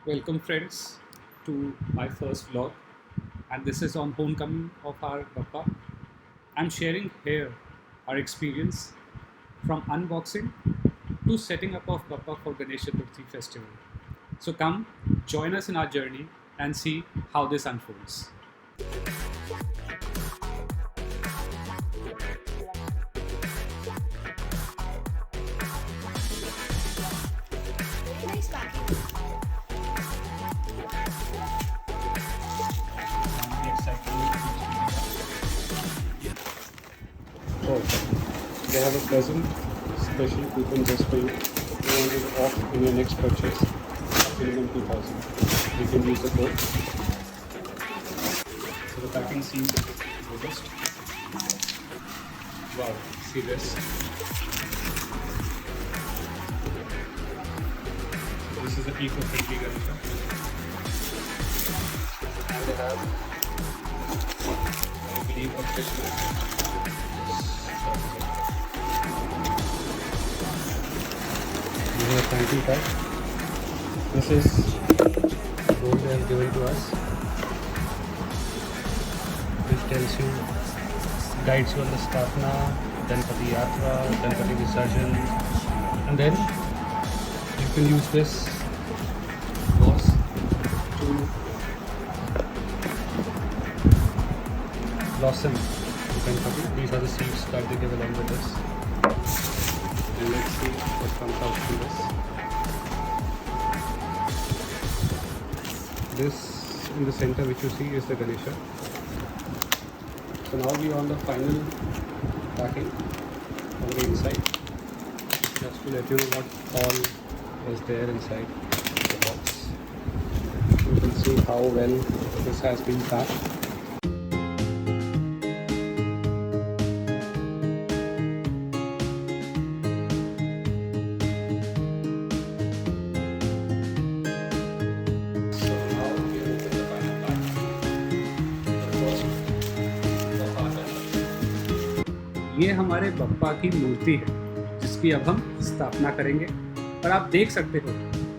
Welcome friends to my first vlog, and this is on homecoming of our Bappa. I'm sharing here our experience from unboxing to setting up of Bappa for Ganesh Chaturthi festival. So come join us in our journey and see how this unfolds. Nice packing. Oh, they have a present special coupon just for you. 200 off in your next purchase, minimum 2000. You can use the code. So the packing seems robust. Wow, see this. This is an eco-friendly Ganesha. And they have, I believe, a fish. This is a thank you card. This is gold they have given to us. It tells you, guides you on the Sthapna, Ganpati Yatra, Ganpati Visarjan, and then you can use this boss to blossom Ganpati. These are the seeds that they give along with this. And let's see what comes out from this. This in the center which you see is the Ganesha. So now we are on the final packing on the inside. Just to let you know what all is there inside the box. You can see how well this has been packed. ये हमारे बप्पा की मूर्ति है जिसकी अब हम स्थापना करेंगे और आप देख सकते हो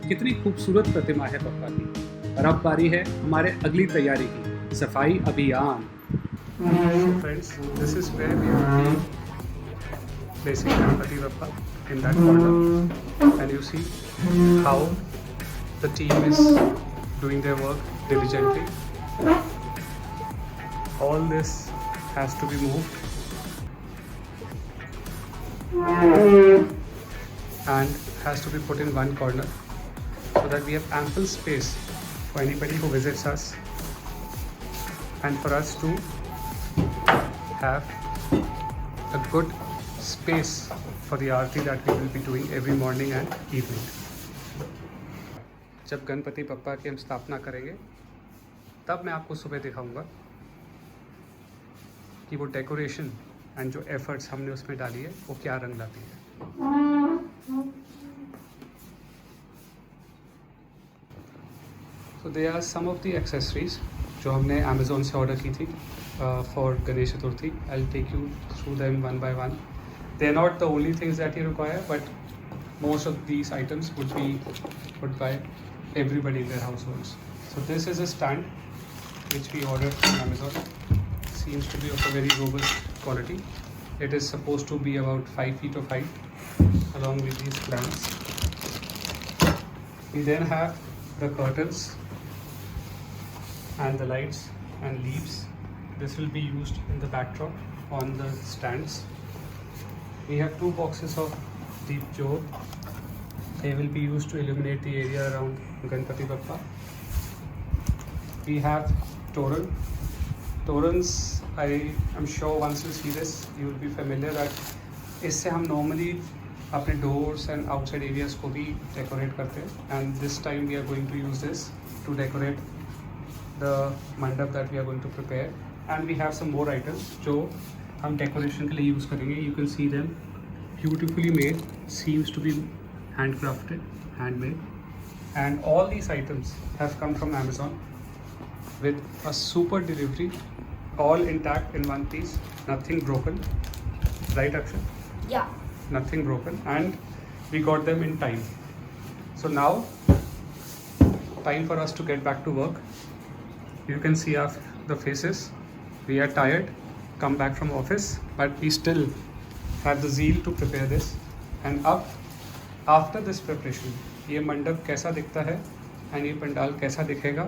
कितनी खूबसूरत प्रतिमा है बप्पा की। और अब बारी है हमारे अगली तैयारी की, सफाई अभियान। Friends, this is where we are placing Ganpati Bappa in that corner and you see how the team is doing their work diligently. All this has to be moved and has to be put in one corner so that we have ample space for anybody who visits us and for us to have a good space for the aarti that we will be doing every morning and evening. जब गणपति बप्पा की हम स्थापना करेंगे तब मैं आपको सुबह दिखाऊंगा कि वो डेकोरेशन एंड जो एफर्ट्स हमने उसमें डाली है वो क्या रंग लाती है। So there are some of the accessories जो हमने Amazon से ऑर्डर की थी for Ganesh Chaturthi. I'll take you through them one by one. They are not the only things that you require, but most of these items would be put by everybody in their households. So this is a stand which we ordered from Amazon. Seems to be of a very robust quality. It is supposed to be about 5 feet of height along with these clamps. We then have the curtains and the lights and leaves. This will be used in the backdrop on the stands. We have 2 boxes of deep jyot. They will be used to illuminate the area around Ganpati Bappa. We have toran. Torans, I am sure once you see this, you will be familiar that इससे हम normally अपने doors and outside areas को भी decorate करते हैं. And this time we are going to use this to decorate the mandap that we are going to prepare. And we have some more items जो हम decoration के लिए use करेंगे. You can see them beautifully made. Seems to be handcrafted, handmade. And all these items have come from Amazon with a super delivery, all intact in one piece, nothing broken, right Akshay? Yeah. Nothing broken, and we got them in time. So now time for us to get back to work. You can see the faces. We are tired, come back from office, but we still have the zeal to prepare this. And after this preparation, ये मंडप कैसा दिखता है and ये पंडाल कैसा दिखेगा,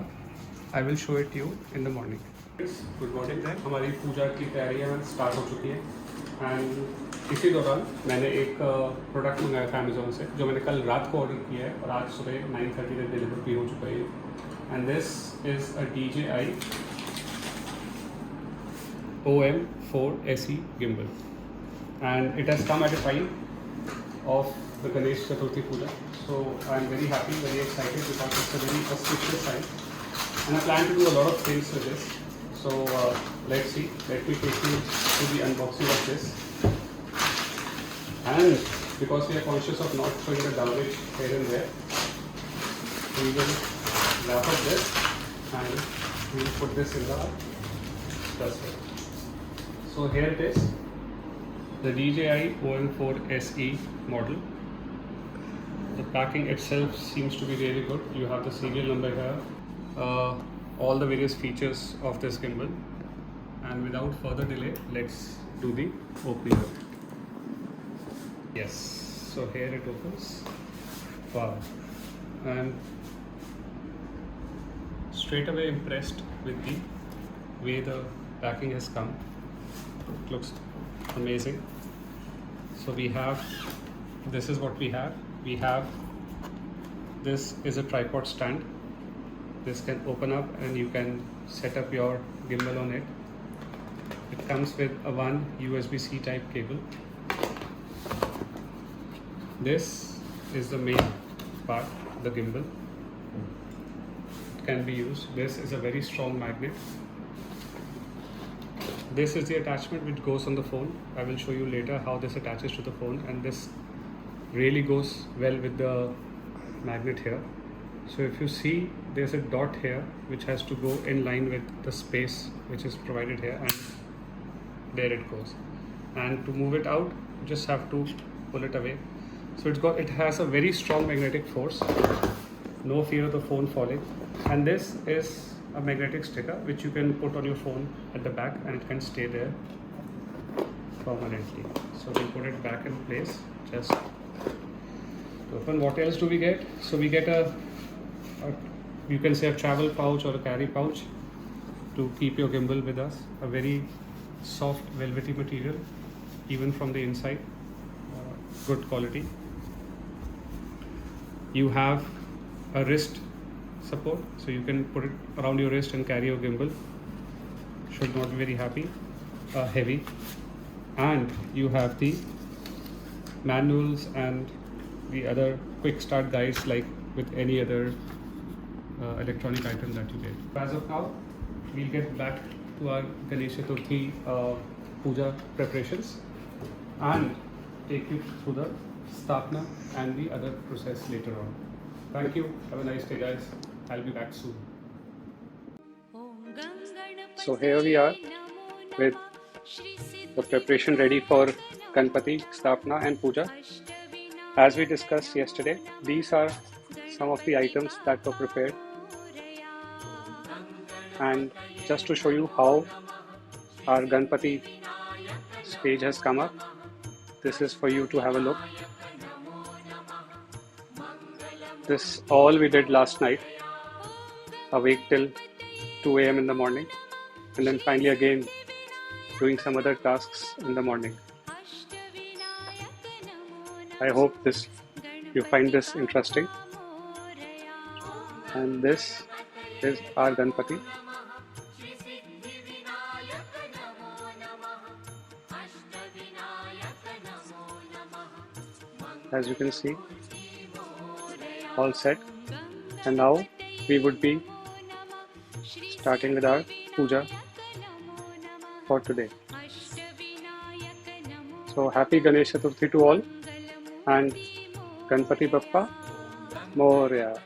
I will show it to you in the morning. Good morning है, हमारी पूजा की तैयारियाँ स्टार्ट हो चुकी हैं एंड इसी दौरान मैंने एक प्रोडक्ट मंगाया था अमेज़ोन से जो मैंने कल रात को ऑर्डर किया है और आज सुबह 9:30 तक डिलीवर भी हो चुका है. And this is a DJI OM4 SE gimbal and it has come at a time of the Ganesh Chaturthi Puja. So I am very happy, very excited because it's a very auspicious time and I plan to do a lot of things with this. So let's see, let me take you to the unboxing of this. And because we are conscious of not showing the damage here and there, we will wrap up this and we will put this in the duster. So here it is, the DJI OM4 SE model. The packing itself seems to be really good. You have the serial number here, all the various features of this gimbal. And without further delay, let's do the opening of it. Yes, so here it opens. Wow. And straight away impressed with the way the packing has come. It looks amazing. So we have, this is what we have. We have, this is a tripod stand. This can open up and you can set up your gimbal on it. It comes with a one USB-C type cable. This is the main part, the gimbal. It can be used. This is a very strong magnet. This is the attachment which goes on the phone. I will show you later how this attaches to the phone, and this really goes well with the magnet here. So if you see, there's a dot here which has to go in line with the space which is provided here, and there it goes. And to move it out, you just have to pull it away. So it has a very strong magnetic force. No fear of the phone falling. And this is a magnetic sticker which you can put on your phone at the back and it can stay there permanently. So we put it back in place. Just open. What else do we get? So we get a you can say a travel pouch or a carry pouch to keep your gimbal with us. A very soft velvety material, even from the inside, good quality. You have a wrist support, so you can put it around your wrist and carry your gimbal. Should not be very heavy. And you have the manuals and the other quick start guides like with any other electronic item that you get. As of now, we'll get back to our Ganesh Chaturthi puja preparations and take you through the sthapna and the other process later on. Thank you. Have a nice day, guys. I'll be back soon. So here we are with the preparation ready for Ganpati, Sthapna and Puja. As we discussed yesterday, these are some of the items that were prepared. And just to show you how our Ganpati stage has come up, this is for you to have a look. This all we did last night, awake till 2 AM in the morning, and then finally again doing some other tasks in the morning. I hope you find this interesting. And this is our Ganpati. As you can see, all set, and now we would be starting with our puja for today. So happy Ganesh Chaturthi to all, and Ganpati Bappa Moria.